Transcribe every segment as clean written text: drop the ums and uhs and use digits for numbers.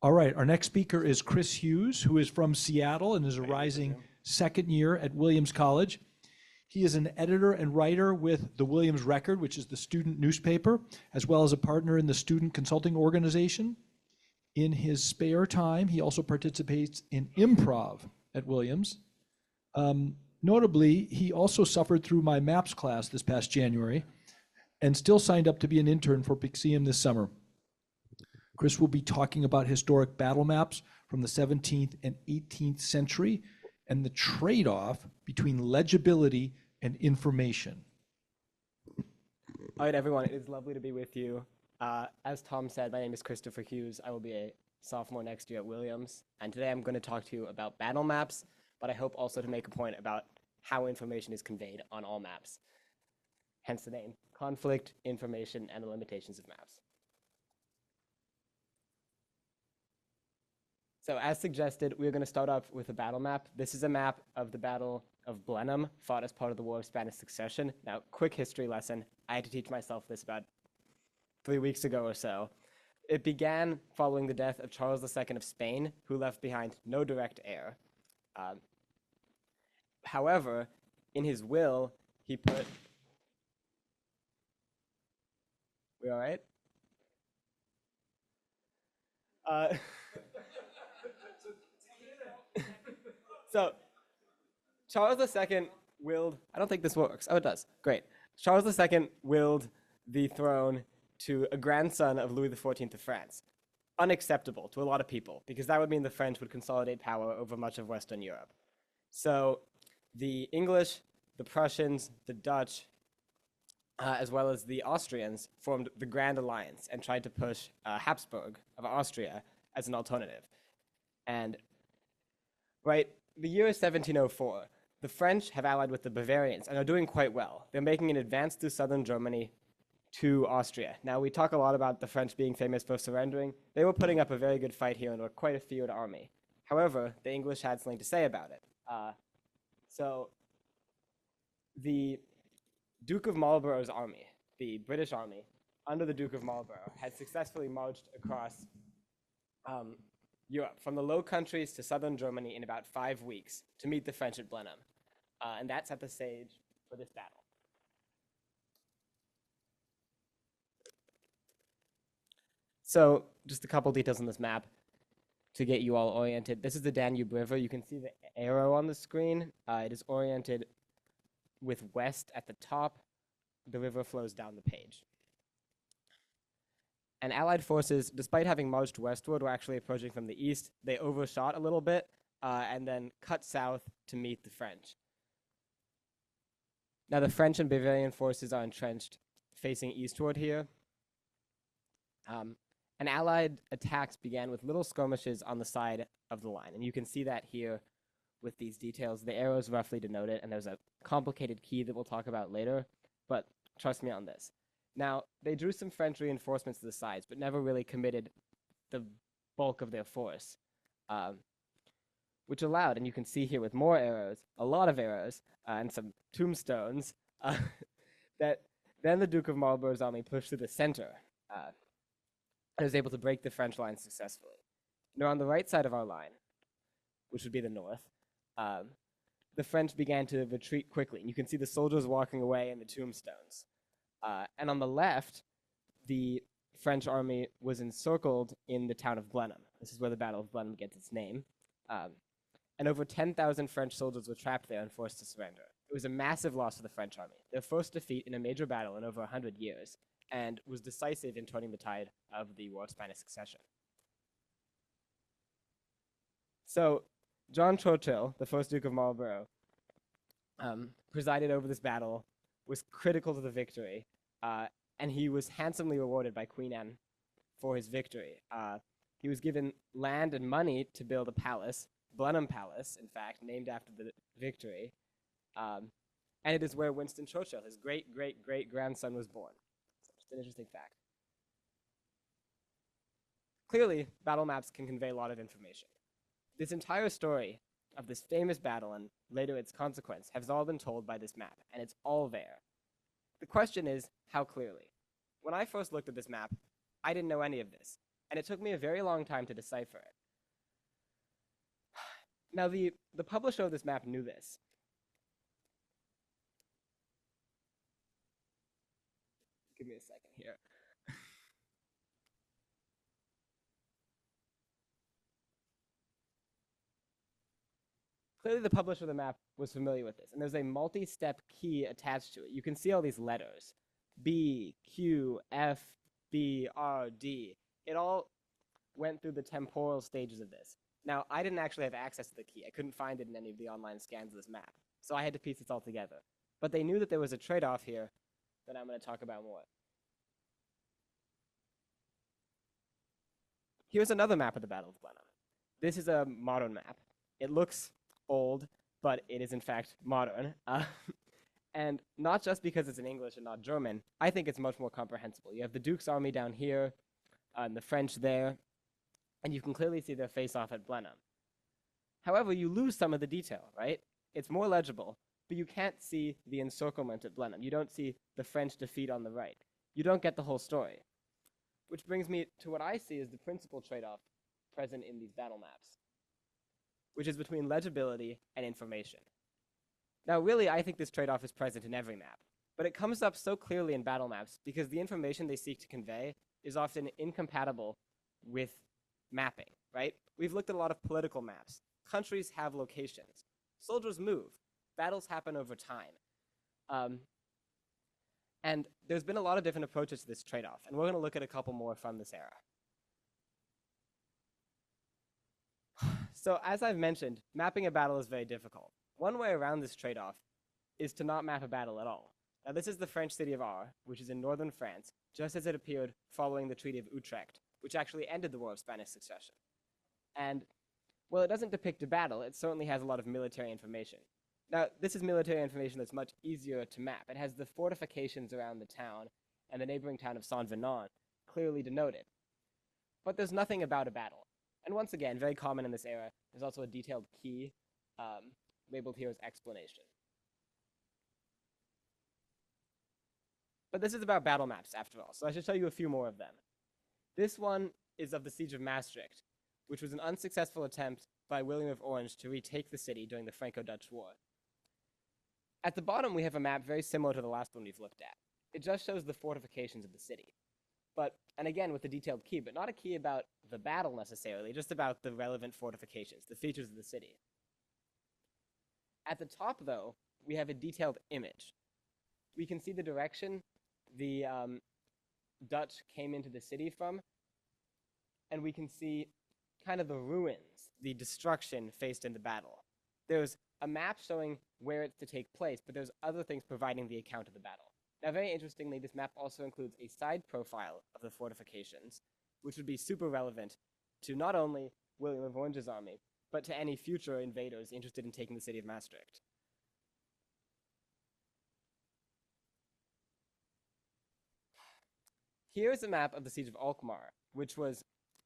All right, our next speaker is Chris Hughes, who is from Seattle and is a rising second year at Williams College. He is an editor and writer with the Williams Record, which is the student newspaper, as well as a partner in the student consulting organization. In his spare time, he also participates in improv at Williams. Notably, he also suffered through my MAPS class this past January and still signed up to be an intern for Pixium this summer. Chris will be talking about historic battle maps from the 17th and 18th century and the trade-off between legibility and information. All right, everyone, it is lovely to be with you. As Tom said, my name is Christopher Hughes. I will be a sophomore next year at Williams, and today I'm going to talk to you about battle maps, but I hope also to make a point about how information is conveyed on all maps. Hence the name, Conflict, Information, and the Limitations of Maps. So as suggested, we're going to start off with a battle map. This is a map of the Battle of Blenheim, fought as part of the War of Spanish Succession. Now, quick history lesson. I had to teach myself this about 3 weeks ago or so. It began following the death of Charles II of Spain, who left behind no direct heir. However, in his will, he put... We all right? So, Charles II willed, I don't think this works. Oh, it does. Great. Charles II willed the throne to a grandson of Louis XIV of France. Unacceptable to a lot of people, because that would mean the French would consolidate power over much of Western Europe. So, the English, the Prussians, the Dutch, as well as the Austrians formed the Grand Alliance and tried to push Habsburg of Austria as an alternative. And, right, the year is 1704. The French have allied with the Bavarians and are doing quite well. They're making an advance through southern Germany to Austria. Now, we talk a lot about the French being famous for surrendering. They were putting up a very good fight here and were quite a feared army. However, the English had something to say about it. So the Duke of Marlborough's army, the British army, under the Duke of Marlborough, had successfully marched across Europe, from the Low Countries to southern Germany in about 5 weeks to meet the French at Blenheim. And that set the stage for this battle. So just a couple details on this map to get you all oriented. This is the Danube River. You can see the arrow on the screen. It is oriented with west at the top. The river flows down the page. And Allied forces, despite having marched westward, were actually approaching from the east. They overshot a little bit and then cut south to meet the French. Now the French and Bavarian forces are entrenched facing eastward here. And Allied attacks began with little skirmishes on the side of the line. And you can see that here with these details. The arrows roughly denote it, and there's a complicated key that we'll talk about later. But trust me on this. Now, they drew some French reinforcements to the sides, but never really committed the bulk of their force, which allowed, and you can see here with more arrows, a lot of arrows, and some tombstones, that then the Duke of Marlborough's army pushed through the center and was able to break the French line successfully. Now, on the right side of our line, which would be the north, the French began to retreat quickly. And you can see the soldiers walking away and the tombstones. And on the left, the French army was encircled in the town of Blenheim. This is where the Battle of Blenheim gets its name. And over 10,000 French soldiers were trapped there and forced to surrender. It was a massive loss for the French army, their first defeat in a major battle in over 100 years, and was decisive in turning the tide of the War of Spanish Succession. So, John Churchill, the first Duke of Marlborough, presided over this battle, was critical to the victory, and he was handsomely rewarded by Queen Anne for his victory. He was given land and money to build a palace, Blenheim Palace, in fact, named after the victory, and it is where Winston Churchill, his great-great-great-grandson, was born. So just an interesting fact. Clearly, battle maps can convey a lot of information. This entire story of this famous battle and later its consequence has all been told by this map, and it's all there. The question is, how clearly? When I first looked at this map, I didn't know any of this. and it took me a very long time to decipher it. Now, the publisher of this map knew this. Give me a second here. Clearly, the publisher of the map was familiar with this, and there's a multi-step key attached to it. You can see all these letters, B, Q, F, B, R, D. It all went through the temporal stages of this. Now, I didn't actually have access to the key. I couldn't find it in any of the online scans of this map, so I had to piece this all together. But they knew that there was a trade-off here that I'm going to talk about more. Here's another map of the Battle of Blenheim. This is a modern map. It looks old, but it is in fact modern. And not just because it's in English and not German, I think it's much more comprehensible. You have the Duke's army down here, and the French there, and you can clearly see their face-off at Blenheim. However, you lose some of the detail, right? It's more legible, but you can't see the encirclement at Blenheim. You don't see the French defeat on the right. You don't get the whole story. Which brings me to what I see as the principal trade-off present in these battle maps, which is between legibility and information. Now, really, I think this trade-off is present in every map, but it comes up so clearly in battle maps because the information they seek to convey is often incompatible with mapping, right? We've looked at a lot of political maps. Countries have locations. Soldiers move. Battles happen over time. And there's been a lot of different approaches to this trade-off, and we're going to look at a couple more from this era. So as I've mentioned, mapping a battle is very difficult. One way around this trade-off is to not map a battle at all. Now this is the French city of Ar, which is in northern France, just as it appeared following the Treaty of Utrecht, which actually ended the War of Spanish Succession. And, well, it doesn't depict a battle, it certainly has a lot of military information. Now, this is military information that's much easier to map. It has the fortifications around the town and the neighboring town of Saint-Venant clearly denoted. But there's nothing about a battle. And once again, very common in this era, there's also a detailed key labeled here as explanation. But this is about battle maps, after all, so I should show you a few more of them. This one is of the Siege of Maastricht, which was an unsuccessful attempt by William of Orange to retake the city during the Franco-Dutch War. At the bottom, we have a map very similar to the last one we've looked at. It just shows the fortifications of the city. And again, with a detailed key, but not a key about the battle necessarily, just about the relevant fortifications, the features of the city. At the top, though, we have a detailed image. We can see the direction the Dutch came into the city from, and we can see kind of the ruins, the destruction faced in the battle. There's a map showing where it's to take place, but there's other things providing the account of the battle. Now, very interestingly, this map also includes a side profile of the fortifications, which would be super relevant to not only William of Orange's army, but to any future invaders interested in taking the city of Maastricht. Here's a map of the Siege of Alkmaar, which was,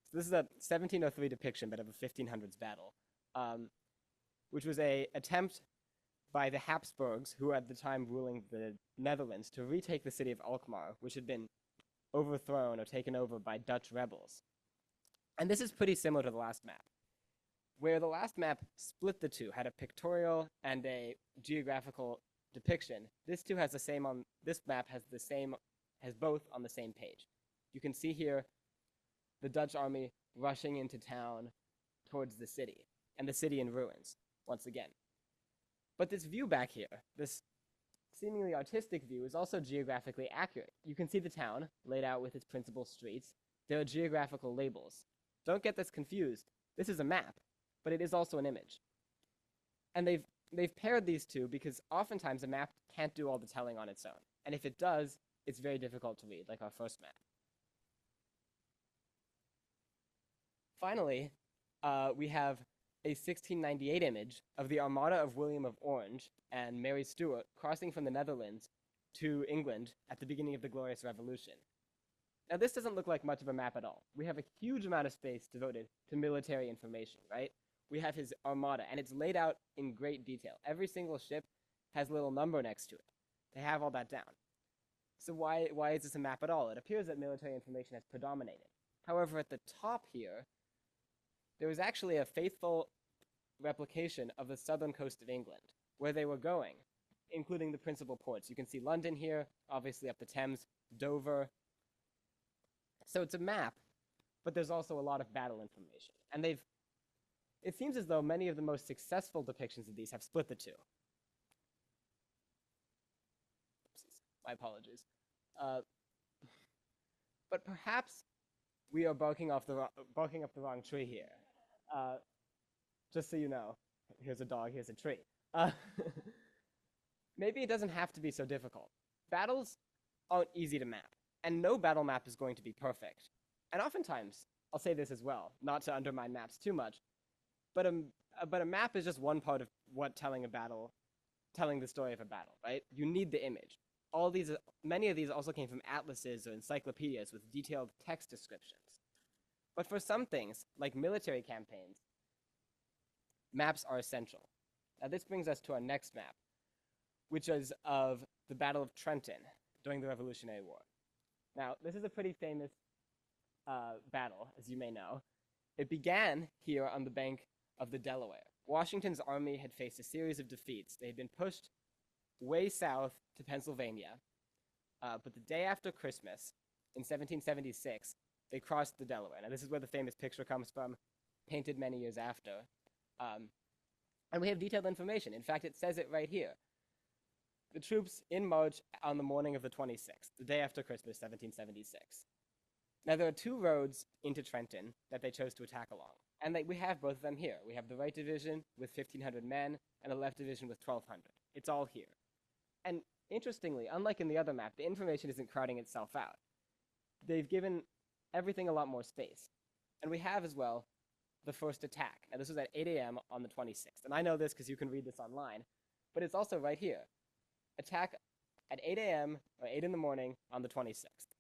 so this is a 1703 depiction, but of a 1500s battle, which was an attempt by the Habsburgs, who were at the time ruling the Netherlands, to retake the city of Alkmaar, which had been overthrown or taken over by Dutch rebels. And this is pretty similar to the last map, where the last map split the two, had a pictorial and a geographical depiction. This too has the same on, this map has the same, has both on the same page. You can see here the Dutch army rushing into town towards the city, and the city in ruins, once again. But this view back here, this seemingly artistic view, is also geographically accurate. You can see the town laid out with its principal streets. There are geographical labels. Don't get this confused. This is a map, but it is also an image. And they've paired these two because oftentimes a map can't do all the telling on its own. And if it does, it's very difficult to read, like our first map. Finally, we have a 1698 image of the Armada of William of Orange and Mary Stuart crossing from the Netherlands to England at the beginning of the Glorious Revolution. Now, this doesn't look like much of a map at all. We have a huge amount of space devoted to military information, right? We have his Armada, and it's laid out in great detail. Every single ship has a little number next to it. They have all that down. So why is this a map at all? It appears that military information has predominated. However, at the top here, there was actually a faithful replication of the southern coast of England, where they were going, including the principal ports. You can see London here, obviously up the Thames, Dover. So it's a map, but there's also a lot of battle information. And it seems as though many of the most successful depictions of these have split the two. Oopsies, my apologies. But perhaps we are barking up the wrong tree here. Just so you know, here's a dog, here's a tree. Maybe it doesn't have to be so difficult. Battles aren't easy to map, and no battle map is going to be perfect. And oftentimes, I'll say this as well, not to undermine maps too much, but a map is just one part of what telling the story of a battle, right? You need the image. Many of these also came from atlases or encyclopedias with detailed text descriptions. But for some things, like military campaigns, maps are essential. Now this brings us to our next map, which is of the Battle of Trenton during the Revolutionary War. Now, this is a pretty famous battle, as you may know. It began here on the bank of the Delaware. Washington's army had faced a series of defeats. They had been pushed way south to Pennsylvania, but the day after Christmas, in 1776, they crossed the Delaware. Now, this is where the famous picture comes from, painted many years after. And we have detailed information. In fact, it says it right here. The troops in march on the morning of the 26th, the day after Christmas, 1776. Now, there are two roads into Trenton that they chose to attack along. And we have both of them here. We have the right division with 1,500 men and the left division with 1,200. It's all here. And interestingly, unlike in the other map, the information isn't crowding itself out. They've given everything a lot more space. And we have as well the first attack. Now, this was at 8 a.m. on the 26th. And I know this because you can read this online, but it's also right here. Attack at 8 a.m. or 8 in the morning on the 26th.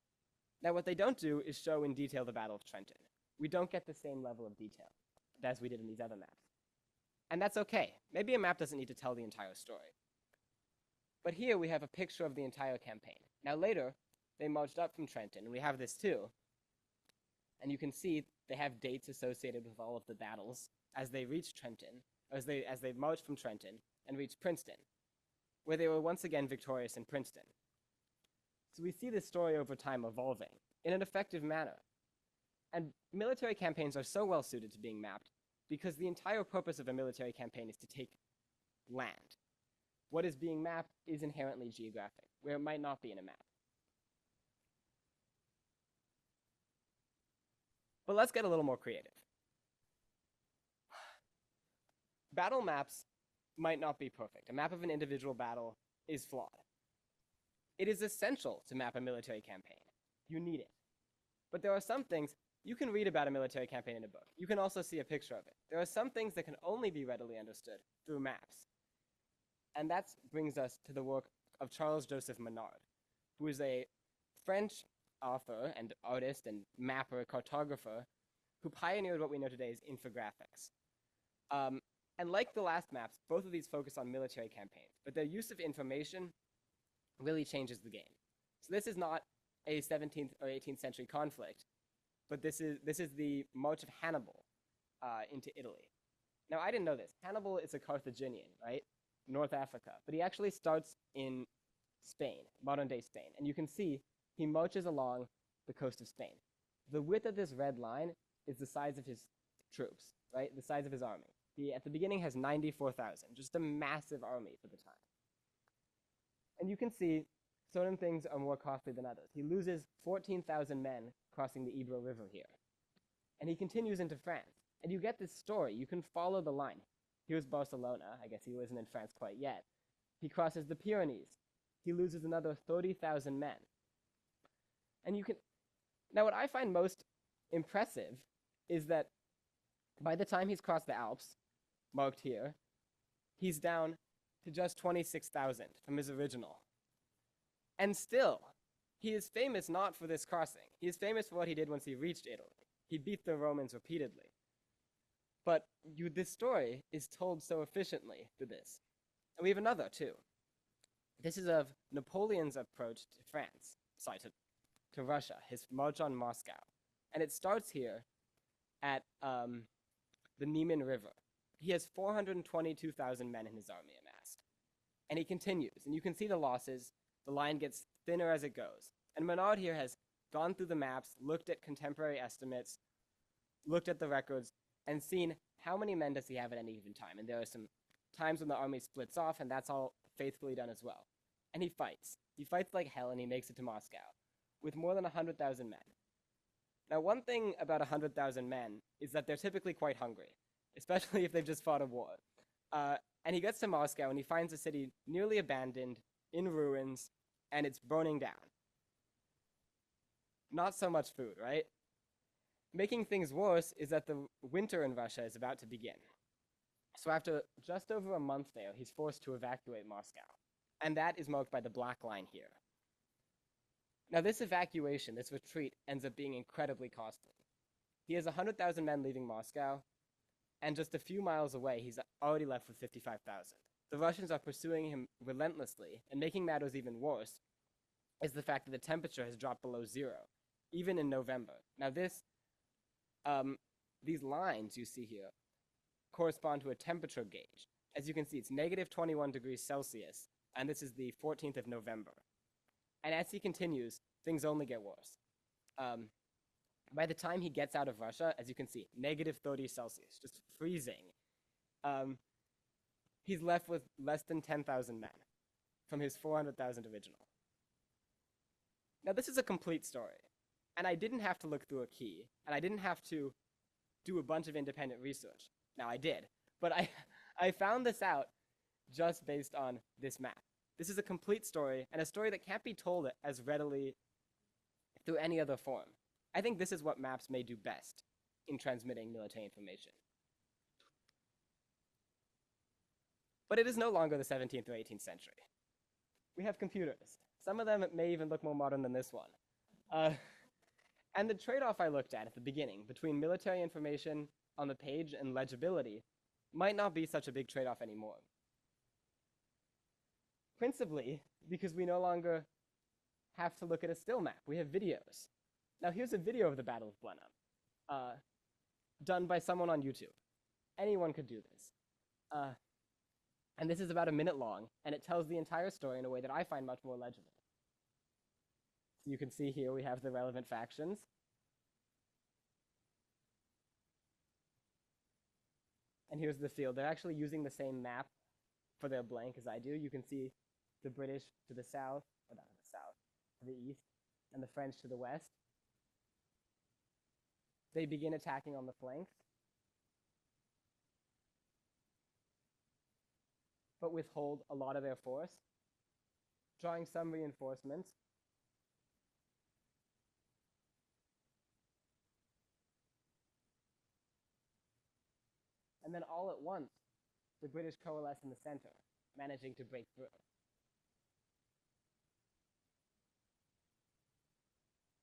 Now, what they don't do is show in detail the Battle of Trenton. We don't get the same level of detail as we did in these other maps. And that's okay. Maybe a map doesn't need to tell the entire story. But here we have a picture of the entire campaign. Now later, they marched up from Trenton, and we have this too. And you can see they have dates associated with all of the battles as they reached Trenton, as they marched from Trenton and reached Princeton, where they were once again victorious in Princeton. So we see this story over time evolving in an effective manner. And military campaigns are so well suited to being mapped because the entire purpose of a military campaign is to take land. What is being mapped is inherently geographic, where it might not be in a map. But let's get a little more creative. Battle maps might not be perfect. A map of an individual battle is flawed. It is essential to map a military campaign. You need it. But there are some things you can read about a military campaign in a book. You can also see a picture of it. There are some things that can only be readily understood through maps. And that brings us to the work of Charles Joseph Menard, who is a French author and artist and mapper, cartographer, who pioneered what we know today as infographics. And like the last maps, both of these focus on military campaigns, but their use of information really changes the game. So this is not a 17th or 18th century conflict, but this is the march of Hannibal into Italy. Now, I didn't know this. Hannibal is a Carthaginian, right? North Africa. But he actually starts in Spain, modern-day Spain. And you can see he marches along the coast of Spain. The width of this red line is the size of his troops, right? The size of his army. He, at the beginning, has 94,000, just a massive army for the time. And you can see certain things are more costly than others. He loses 14,000 men crossing the Ebro River here. And he continues into France. And you get this story. You can follow the line. Here's Barcelona. I guess he wasn't in France quite yet. He crosses the Pyrenees. He loses another 30,000 men. And you can... Now, what I find most impressive is that by the time he's crossed the Alps, marked here, he's down to just 26,000 from his original. And still, he is famous not for this crossing. He is famous for what he did once he reached Italy. He beat the Romans repeatedly. But this story is told so efficiently through this. And we have another, too. This is of Napoleon's approach to France, to Russia, his march on Moscow. And it starts here at the Niemen River. He has 422,000 men in his army amassed. And he continues, and you can see the losses. The line gets thinner as it goes. And Menard here has gone through the maps, looked at contemporary estimates, looked at the records, and seen how many men does he have at any given time. And there are some times when the army splits off, and that's all faithfully done as well. And he fights. He fights like hell, and he makes it to Moscow with more than 100,000 men. Now, one thing about 100,000 men is that they're typically quite hungry, especially if they've just fought a war. And he gets to Moscow, and he finds the city nearly abandoned, in ruins, and it's burning down. Not so much food, right? Making things worse is that the winter in Russia is about to begin. So after just over a month there, he's forced to evacuate Moscow. And that is marked by the black line here. Now this evacuation, this retreat, ends up being incredibly costly. He has 100,000 men leaving Moscow, and just a few miles away, he's already left with 55,000. The Russians are pursuing him relentlessly, and making matters even worse is the fact that the temperature has dropped below zero, even in November. Now these lines you see here correspond to a temperature gauge. As you can see, it's negative 21 degrees Celsius, and this is the 14th of November. And as he continues, things only get worse. By the time he gets out of Russia, as you can see, negative 30 Celsius, just freezing. He's left with less than 10,000 men from his 400,000 original. Now this is a complete story, and I didn't have to look through a key, and I didn't have to do a bunch of independent research. Now I did, but I found this out just based on this map. This is a complete story, and a story that can't be told as readily through any other form. I think this is what maps may do best in transmitting military information. But it is no longer the 17th or 18th century. We have computers. Some of them may even look more modern than this one. And the trade-off I looked at the beginning between military information on the page and legibility might not be such a big trade-off anymore. Principally because we no longer have to look at a still map. We have videos. Now here's a video of the Battle of Blenheim, done by someone on YouTube. Anyone could do this. And this is about a minute long, and it tells the entire story in a way that I find much more legible. So you can see here we have the relevant factions. And here's the field. They're actually using the same map for their blank as I do. You can see the British to the south, or not to the south, to the east, and the French to the west. They begin attacking on the flanks, but withhold a lot of their force, drawing some reinforcements. And then all at once, the British coalesce in the center, managing to break through.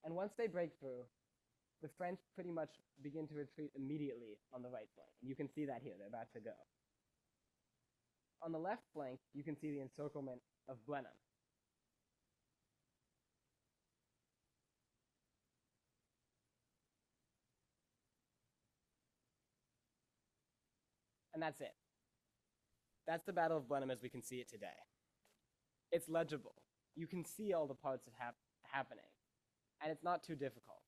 And once they break through, the French pretty much begin to retreat immediately on the right flank. And you can see that here, they're about to go. On the left flank, you can see the encirclement of Blenheim. And that's it. That's the Battle of Blenheim as we can see it today. It's legible. You can see all the parts happening, and it's not too difficult.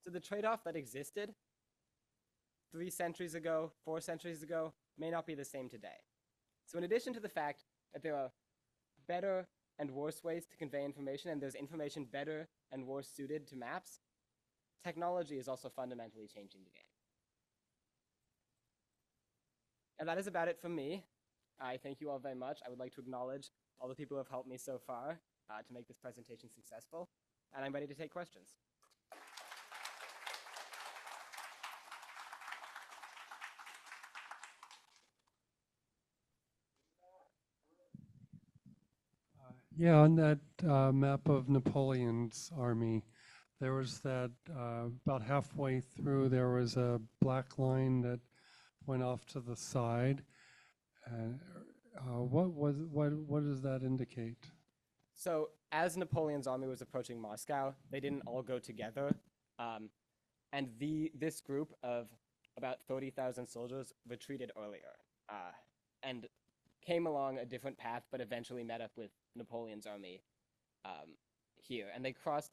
So the trade-off that existed 3 centuries ago, 4 centuries ago, may not be the same today. So in addition to the fact that there are better and worse ways to convey information, and there's information better and worse suited to maps, technology is also fundamentally changing the game. And that is about it from me. I thank you all very much. I would like to acknowledge all the people who have helped me so far to make this presentation successful, and I'm ready to take questions. Yeah, on that map of Napoleon's army, there was that about halfway through, there was a black line that went off to the side. What does that indicate? So as Napoleon's army was approaching Moscow, they didn't all go together. And this group of about 30,000 soldiers retreated earlier and came along a different path, but eventually met up with Napoleon's army here. And they crossed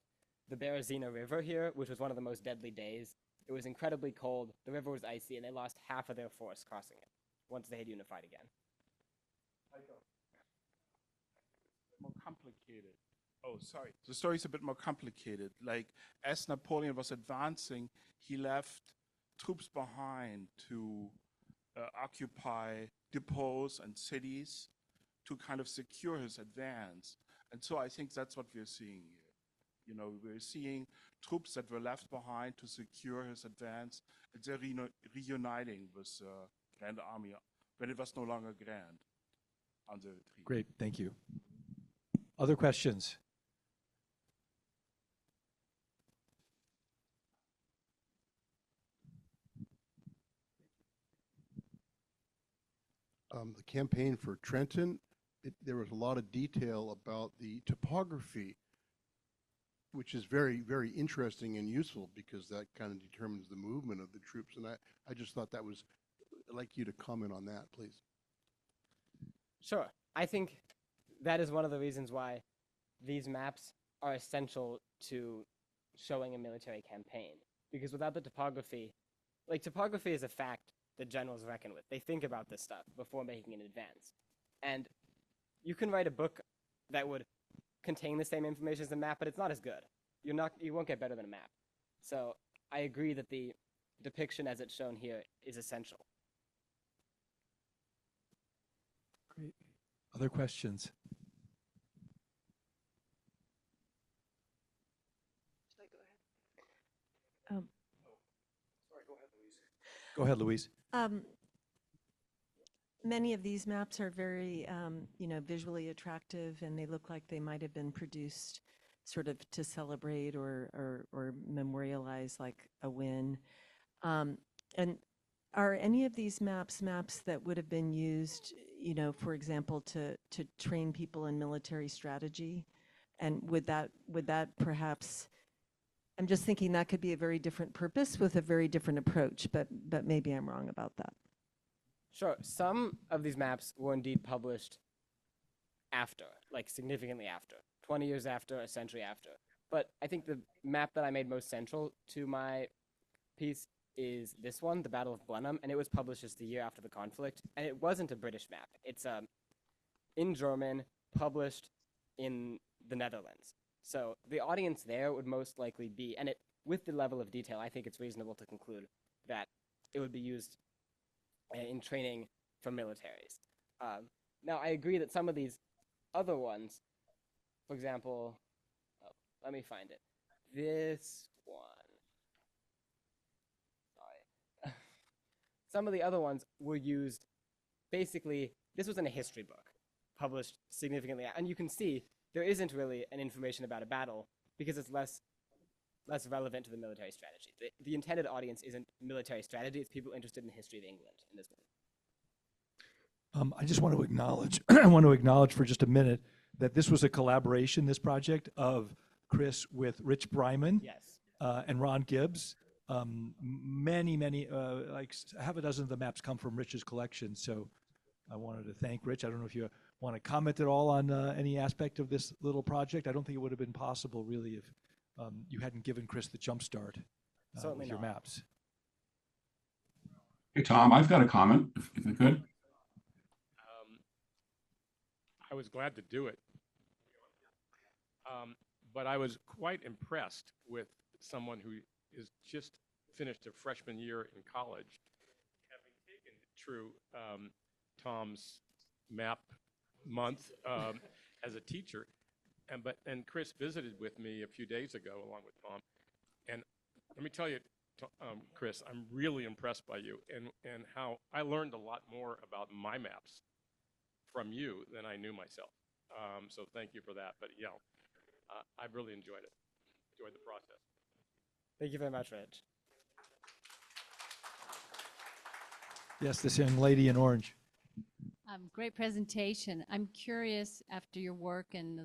the Berezina River here, which was one of the most deadly days. It was incredibly cold, the river was icy, and they lost half of their force crossing it once they had unified again. More complicated. Oh, sorry. The story is a bit more complicated. Like, as Napoleon was advancing, he left troops behind to occupy depots and cities to kind of secure his advance. And so I think that's what we're seeing here. You know, we're seeing troops that were left behind to secure his advance, and they're reuniting with Grand Army when it was no longer grand on the retreat. Great, thank you. Other questions? The campaign for Trenton, there was a lot of detail about the topography, which is very, very interesting and useful because that kind of determines the movement of the troops. And I just thought that was, I'd like you to comment on that, please. Sure. I think that is one of the reasons why these maps are essential to showing a military campaign. Because without the topography, like topography is a fact that generals reckon with. They think about this stuff before making an advance. And you can write a book that would contain the same information as a map, but it's not as good. You won't get better than a map. So I agree that the depiction as it's shown here is essential. Great. Other questions? Should I go ahead? Go ahead, Louise. Many of these maps are very, visually attractive, and they look like they might have been produced sort of to celebrate or memorialize like a win. And are any of these maps that would have been used, for example, to train people in military strategy? And would that perhaps, I'm just thinking that could be a very different purpose with a very different approach, but maybe I'm wrong about that. Sure. Some of these maps were indeed published after, like significantly after, 20 years after, a century after. But I think the map that I made most central to my piece is this one, the Battle of Blenheim, and it was published just the year after the conflict. And it wasn't a British map. It's in German, published in the Netherlands. So the audience there would most likely be, and with the level of detail, I think it's reasonable to conclude that it would be used in training for militaries. Now, I agree that some of these other ones, for example, let me find it. This one. Sorry. Some of the other ones were used, basically, this was in a history book, published significantly, and you can see there isn't really an information about a battle because it's less relevant to the military strategy. The intended audience isn't military strategy, it's people interested in the history of England in this one. I just want to acknowledge, I want to acknowledge for just a minute that this was a collaboration, this project, of Chris with Rich Bryman Yes. And Ron Gibbs. Many, like half a dozen of the maps come from Rich's collection, so I wanted to thank Rich. I don't know if you want to comment at all on any aspect of this little project. I don't think it would have been possible, really, if you hadn't given Chris the jump start with your maps. Hey, Tom, I've got a comment, if I could. I was glad to do it. But I was quite impressed with someone who is just finished a freshman year in college, having taken through Tom's map month as a teacher. And Chris visited with me a few days ago along with Tom. And let me tell you, Chris, I'm really impressed by you and how I learned a lot more about my maps from you than I knew myself. So thank you for that. But yeah, I've really enjoyed it, enjoyed the process. Thank you very much, Rich. Yes, this young lady in orange. Great presentation. I'm curious, after your work and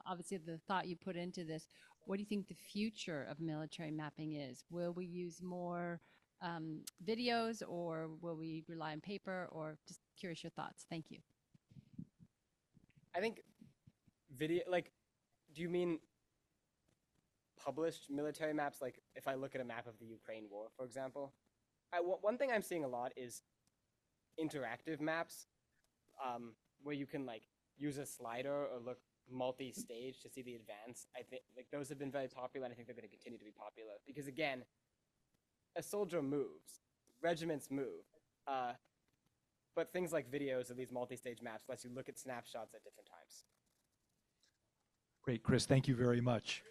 obviously the thought you put into this, what do you think the future of military mapping is? Will we use more videos, or will we rely on paper, or just curious your thoughts? Thank you. I think video, like, do you mean published military maps? Like, if I look at a map of the Ukraine war, for example, one thing I'm seeing a lot is interactive maps, where you can like use a slider or look multi-stage to see the advance. I think like those have been very popular, and I think they're going to continue to be popular because again, a soldier moves, regiments move, but things like videos or these multi-stage maps lets you look at snapshots at different times. Great, Chris, thank you very much.